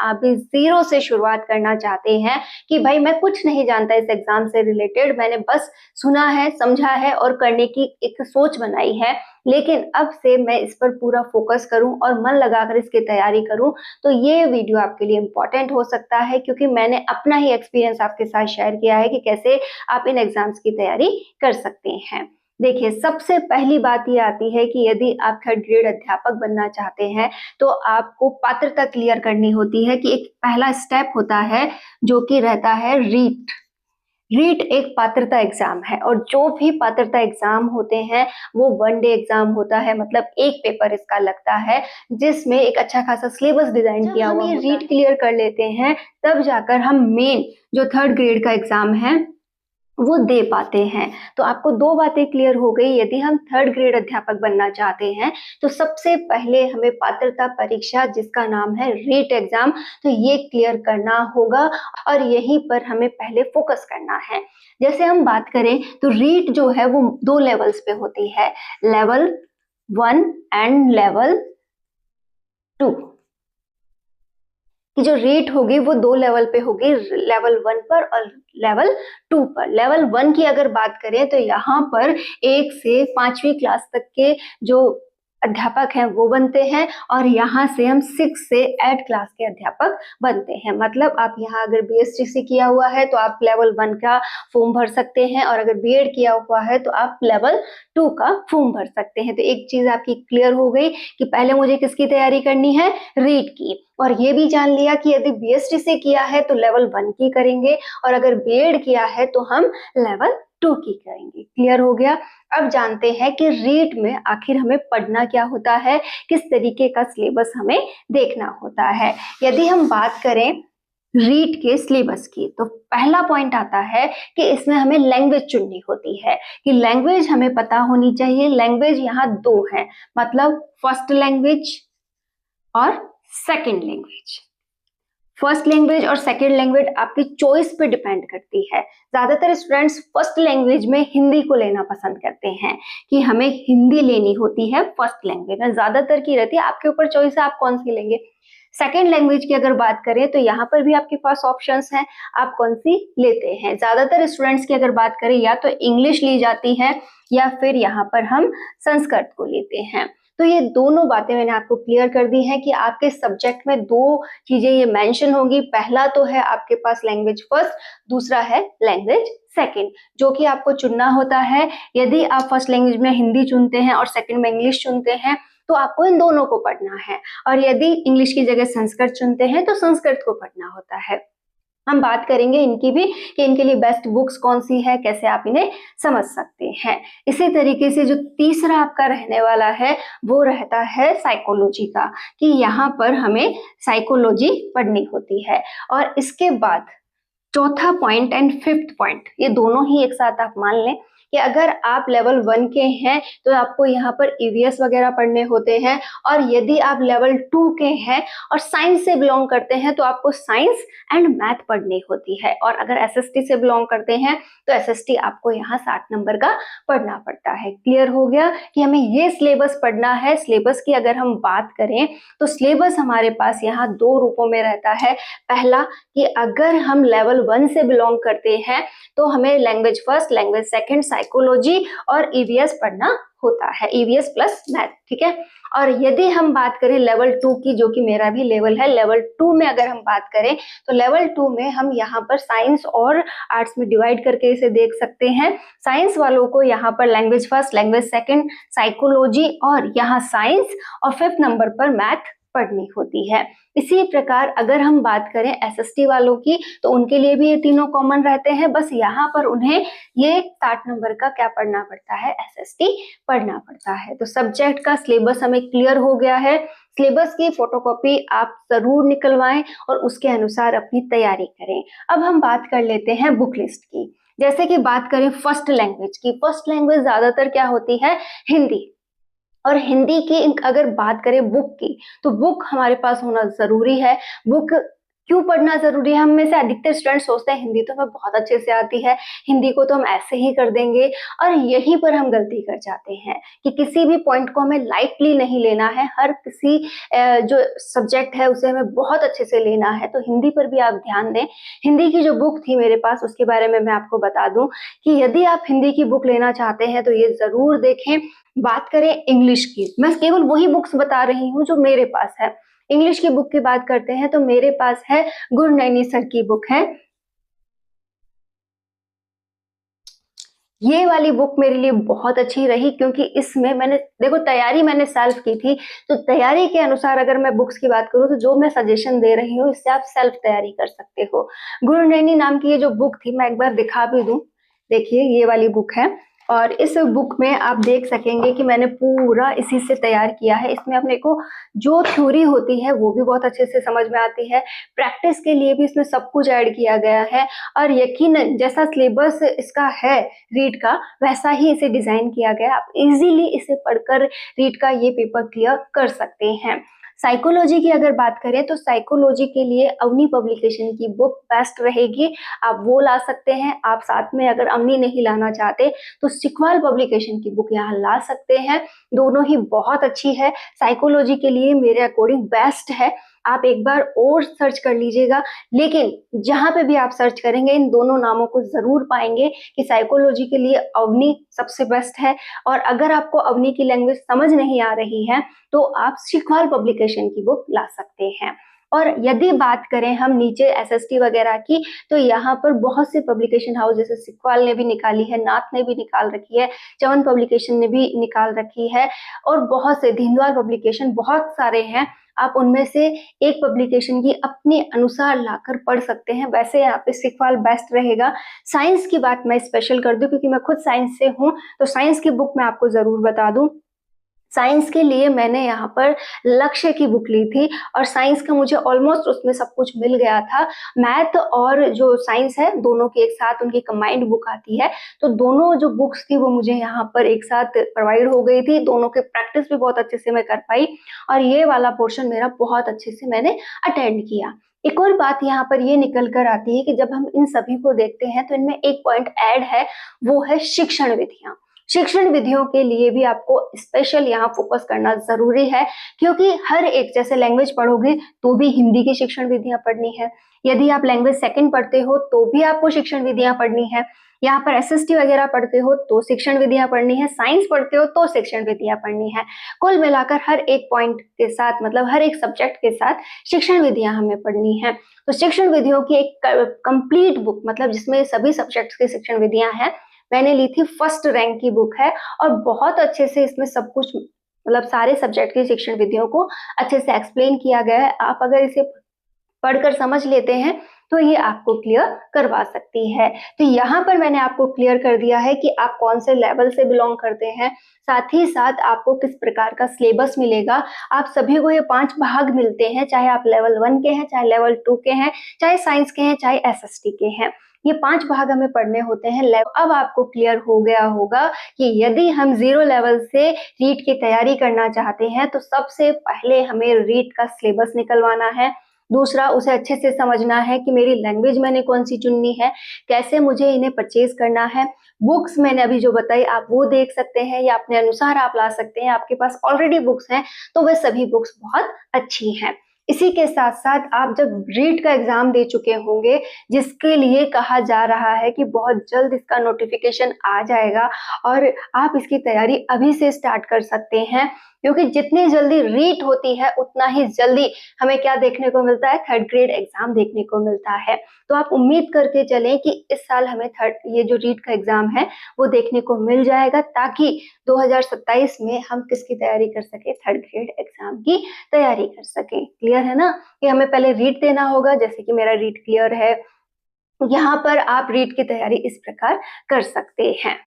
आप भी जीरो से शुरुआत करना चाहते हैं कि भाई मैं कुछ नहीं जानता इस एग्जाम से रिलेटेड, मैंने बस सुना है, समझा है और करने की एक सोच बनाई है, लेकिन अब से मैं इस पर पूरा फोकस करूं और मन लगाकर इसकी तैयारी करूं, तो ये वीडियो आपके लिए इम्पोर्टेंट हो सकता है, क्योंकि मैंने अपना ही एक्सपीरियंस आपके साथ शेयर किया है कि कैसे आप इन एग्जाम्स की तैयारी कर सकते हैं। देखिए, सबसे पहली बात ये आती है कि यदि आप थर्ड ग्रेड अध्यापक बनना चाहते हैं तो आपको पात्रता क्लियर करनी होती है कि एक पहला स्टेप होता है जो कि रहता है रीट। रीट एक पात्रता एग्जाम है और जो भी पात्रता एग्जाम होते हैं वो वन डे एग्जाम होता है, मतलब एक पेपर इसका लगता है जिसमें एक अच्छा खासा सिलेबस डिजाइन किया हुआ होता है। जब हम ये रीट क्लियर कर लेते हैं तब जाकर हम मेन जो थर्ड ग्रेड का एग्जाम है वो दे पाते हैं। तो आपको दो बातें क्लियर हो गई। यदि हम थर्ड ग्रेड अध्यापक बनना चाहते हैं तो सबसे पहले हमें पात्रता परीक्षा जिसका नाम है रीट एग्जाम, तो ये क्लियर करना होगा और यहीं पर हमें पहले फोकस करना है। जैसे हम बात करें तो रीट जो है वो दो लेवल्स पे होती है, लेवल 1 एंड लेवल 2 कि जो रेट होगी वो दो लेवल पे होगी, लेवल 1 पर और लेवल 2 पर। लेवल 1 की अगर बात करें तो यहाँ पर 1 से 5वीं क्लास तक के जो अध्यापक हैं वो बनते हैं और यहाँ से हम 6 से 8 क्लास के अध्यापक बनते हैं। मतलब आप यहाँ अगर BSTC किया हुआ है तो आप लेवल 1 का फॉर्म भर सकते हैं और अगर बीएड किया हुआ है तो आप लेवल 2 का फॉर्म भर सकते हैं। तो एक चीज आपकी क्लियर हो गई कि पहले मुझे किसकी तैयारी करनी है, रीट की, और ये भी जान लिया कि यदि BSTC किया है तो लेवल 1 की करेंगे और अगर बीएड किया है तो हम लेवल 2 की करेंगे। क्लियर हो गया। अब जानते हैं कि रीट में आखिर हमें पढ़ना क्या होता है, किस तरीके का सिलेबस हमें देखना होता है। यदि हम बात करें रीट के सिलेबस की तो पहला पॉइंट आता है कि इसमें हमें लैंग्वेज चुननी होती है कि लैंग्वेज हमें पता होनी चाहिए। लैंग्वेज यहाँ दो है, मतलब फर्स्ट लैंग्वेज और सेकेंड लैंग्वेज। फर्स्ट लैंग्वेज और सेकेंड लैंग्वेज आपकी चॉइस पे डिपेंड करती है। ज्यादातर स्टूडेंट्स फर्स्ट लैंग्वेज में हिंदी को लेना पसंद करते हैं कि हमें हिंदी लेनी होती है फर्स्ट लैंग्वेज में, ज्यादातर की रहती है। आपके ऊपर चॉइस है आप कौन सी लेंगे। सेकेंड लैंग्वेज की अगर बात करें तो यहाँ पर भी आपके पास ऑप्शंस हैं, आप कौन सी लेते हैं। ज्यादातर स्टूडेंट्स की अगर बात करें या तो इंग्लिश ली जाती है या फिर यहाँ पर हम संस्कृत को लेते हैं। तो ये दोनों बातें मैंने आपको क्लियर कर दी हैं कि आपके सब्जेक्ट में दो चीजें ये मेंशन होंगी। पहला तो है आपके पास लैंग्वेज फर्स्ट, दूसरा है लैंग्वेज सेकंड, जो कि आपको चुनना होता है। यदि आप फर्स्ट लैंग्वेज में हिंदी चुनते हैं और सेकंड में इंग्लिश चुनते हैं तो आपको इन दोनों को पढ़ना है, और यदि इंग्लिश की जगह संस्कृत चुनते हैं तो संस्कृत को पढ़ना होता है। हम बात करेंगे इनकी भी कि इनके लिए बेस्ट बुक्स कौन सी है, कैसे आप इन्हें समझ सकते हैं। इसी तरीके से जो तीसरा आपका रहने वाला है वो रहता है साइकोलॉजी का, कि यहाँ पर हमें साइकोलॉजी पढ़नी होती है। और इसके बाद चौथा पॉइंट एंड फिफ्थ पॉइंट, ये दोनों ही एक साथ आप मान लें कि अगर आप लेवल 1 के हैं तो आपको यहाँ पर ईवीएस वगैरह पढ़ने होते हैं, और यदि आप लेवल 2 के हैं और साइंस से बिलोंग करते हैं तो आपको साइंस एंड मैथ पढ़नी होती है। और अगर एसएसटी से बिलोंग करते हैं तो एसएसटी आपको यहाँ 60 नंबर का पढ़ना पड़ता है। क्लियर हो गया कि हमें ये सिलेबस पढ़ना है। सिलेबस की अगर हम बात करें तो सिलेबस हमारे पास यहाँ दो रूपों में रहता है। पहला कि अगर हम लेवल 1 से बिलोंग करते हैं तो हमें language first, language second, psychology और ईवीएस पढ़ना होता है, ईवीएस प्लस मैथ, ठीक है। और यदि हम बात करें लेवल 2 की, जो कि मेरा भी लेवल है, लेवल 2 में अगर हम बात करें तो लेवल 2 में हम यहाँ पर साइंस और आर्ट्स में डिवाइड करके इसे देख सकते हैं। साइंस वालों को यहाँ पर language first, language second, psychology और यहाँ साइंस और 5th नंबर पर मैथ पढ़नी होती है। इसी प्रकार अगर हम बात करें एसएसटी वालों की तो उनके लिए भी ये तीनों कॉमन रहते हैं, बस यहाँ पर उन्हें ये 60 नंबर का क्या पढ़ना पड़ता है, एसएसटी पढ़ना पड़ता है। तो सब्जेक्ट का सिलेबस हमें क्लियर हो गया है। सिलेबस की फोटोकॉपी आप जरूर निकलवाएं और उसके अनुसार अपनी तैयारी करें। अब हम बात कर लेते हैं बुक लिस्ट की। जैसे कि बात करें फर्स्ट लैंग्वेज की, फर्स्ट लैंग्वेज ज्यादातर क्या होती है, हिंदी। और हिंदी की अगर बात करें बुक की तो बुक हमारे पास होना जरूरी है। बुक क्यों पढ़ना ज़रूरी है? हम में से अधिकतर स्टूडेंट सोचते हैं हिंदी तो हमें बहुत अच्छे से आती है, हिंदी को तो हम ऐसे ही कर देंगे, और यहीं पर हम गलती कर जाते हैं कि किसी भी पॉइंट को हमें लाइटली नहीं लेना है, हर किसी जो सब्जेक्ट है उसे हमें बहुत अच्छे से लेना है। तो हिंदी पर भी आप ध्यान दें। हिंदी की जो बुक थी मेरे पास उसके बारे में मैं आपको बता दूँ कि यदि आप हिंदी की बुक लेना चाहते हैं तो ये ज़रूर देखें। बात करें इंग्लिश की, मैं केवल वही बुक्स बता रही हूँ जो मेरे पास है। इंग्लिश की बुक की बात करते हैं तो मेरे पास है गुरनैनी सर की बुक है। ये वाली बुक मेरे लिए बहुत अच्छी रही क्योंकि इसमें मैंने देखो तैयारी मैंने सेल्फ की थी, तो तैयारी के अनुसार अगर मैं बुक्स की बात करूँ तो जो मैं सजेशन दे रही हूँ इससे आप सेल्फ तैयारी कर सकते हो। गुरनैनी नाम की ये जो बुक थी मैं एक बार दिखा भी दूं, देखिए ये वाली बुक है, और इस बुक में आप देख सकेंगे कि मैंने पूरा इसी से तैयार किया है। इसमें अपने को जो थ्योरी होती है वो भी बहुत अच्छे से समझ में आती है, प्रैक्टिस के लिए भी इसमें सब कुछ ऐड किया गया है, और यकीनन जैसा सिलेबस इसका है रीड का वैसा ही इसे डिजाइन किया गया। आप इजीली इसे पढ़कर रीड का ये पेपर क्लियर कर सकते हैं। साइकोलॉजी की अगर बात करें तो साइकोलॉजी के लिए अवनी पब्लिकेशन की बुक बेस्ट रहेगी, आप वो ला सकते हैं। आप साथ में अगर अवनी नहीं लाना चाहते तो सिखवाल पब्लिकेशन की बुक यहाँ ला सकते हैं, दोनों ही बहुत अच्छी है। साइकोलॉजी के लिए मेरे अकॉर्डिंग बेस्ट है, आप एक बार और सर्च कर लीजिएगा। लेकिन जहां पे भी आप सर्च करेंगे इन दोनों नामों को जरूर पाएंगे कि साइकोलॉजी के लिए अवनी सबसे बेस्ट है, और अगर आपको अवनी की लैंग्वेज समझ नहीं आ रही है तो आप सिखवाल पब्लिकेशन की बुक ला सकते हैं। और यदि बात करें हम नीचे एसएसटी वगैरह की, तो यहाँ पर बहुत से पब्लिकेशन हाउस जैसे सिखवाल ने भी निकाली है, नाथ ने भी निकाल रखी है, चवन पब्लिकेशन ने भी निकाल रखी है, और बहुत से धिंदवाल पब्लिकेशन बहुत सारे हैं। आप उनमें से एक पब्लिकेशन की अपने अनुसार लाकर पढ़ सकते हैं। वैसे यहाँ पे सिखवाल बेस्ट रहेगा। साइंस की बात मैं स्पेशल कर दूं क्योंकि मैं खुद साइंस से हूँ, तो साइंस की बुक मैं आपको जरूर बता दूं। साइंस के लिए मैंने यहाँ पर लक्ष्य की बुक ली थी, और साइंस का मुझे ऑलमोस्ट उसमें सब कुछ मिल गया था। मैथ और जो साइंस है दोनों की एक साथ उनकी कंबाइंड बुक आती है, तो दोनों जो बुक्स थी वो मुझे यहाँ पर एक साथ प्रोवाइड हो गई थी, दोनों के प्रैक्टिस भी बहुत अच्छे से मैं कर पाई, और ये वाला पोर्शन मेरा बहुत अच्छे से मैंने अटेंड किया। एक और बात यहाँ पर ये निकल कर आती है कि जब हम इन सभी को देखते हैं तो इनमें एक पॉइंट ऐड है, वो है शिक्षण विधियां। शिक्षण विधियों के लिए भी आपको स्पेशल यहाँ फोकस करना जरूरी है, क्योंकि हर एक जैसे लैंग्वेज पढ़ोगे तो भी हिंदी की शिक्षण विधियां पढ़नी है, यदि आप लैंग्वेज सेकंड पढ़ते हो तो भी आपको शिक्षण विधियां पढ़नी है, यहाँ पर एसएसटी वगैरह पढ़ते हो तो शिक्षण विधियां पढ़नी है, साइंस पढ़ते हो तो शिक्षण विधियां पढ़नी है। कुल मिलाकर हर एक पॉइंट के साथ मतलब हर एक सब्जेक्ट के साथ शिक्षण विधियां हमें पढ़नी है। तो शिक्षण विधियों की एक कंप्लीट बुक मतलब जिसमें सभी सब्जेक्ट्स की शिक्षण विधियां हैं, मैंने ली थी, फर्स्ट रैंक की बुक है, और बहुत अच्छे से इसमें सब कुछ मतलब सारे सब्जेक्ट की शिक्षण विधियों को अच्छे से एक्सप्लेन किया गया है। आप अगर इसे पढ़कर समझ लेते हैं तो ये आपको क्लियर करवा सकती है। तो यहाँ पर मैंने आपको क्लियर कर दिया है कि आप कौन से लेवल से बिलोंग करते हैं, साथ ही साथ आपको किस प्रकार का सिलेबस मिलेगा। आप सभी को ये 5 भाग मिलते हैं, चाहे आप लेवल 1 के हैं, चाहे लेवल 2 के हैं, चाहे साइंस के हैं, चाहे एसएसटी के हैं। ये 5 भाग हमें पढ़ने होते हैं। अब आपको क्लियर हो गया होगा कि यदि हम 0 लेवल से रीट की तैयारी करना चाहते हैं तो सबसे पहले हमें रीट का सिलेबस निकलवाना है। दूसरा, उसे अच्छे से समझना है कि मेरी लैंग्वेज मैंने कौन सी चुननी है, कैसे मुझे इन्हें परचेज करना है। बुक्स मैंने अभी जो बताई आप वो देख सकते हैं या अपने अनुसार आप ला सकते हैं, आपके पास ऑलरेडी बुक्स हैं तो वह सभी बुक्स बहुत अच्छी हैं। इसी के साथ साथ आप जब रीट का एग्जाम दे चुके होंगे, जिसके लिए कहा जा रहा है कि बहुत जल्द इसका नोटिफिकेशन आ जाएगा, और आप इसकी तैयारी अभी से स्टार्ट कर सकते हैं, क्योंकि जितनी जल्दी रीट होती है उतना ही जल्दी हमें क्या देखने को मिलता है, थर्ड ग्रेड एग्जाम देखने को मिलता है। तो आप उम्मीद करके चलें कि इस साल हमें ये जो रीट का एग्जाम है वो देखने को मिल जाएगा, ताकि 2027 में हम किसकी तैयारी कर सके, थर्ड ग्रेड एग्जाम की तैयारी कर सके। क्लियर है ना कि हमें पहले रीट देना होगा, जैसे कि मेरा रीट क्लियर है। यहाँ पर आप रीट की तैयारी इस प्रकार कर सकते हैं।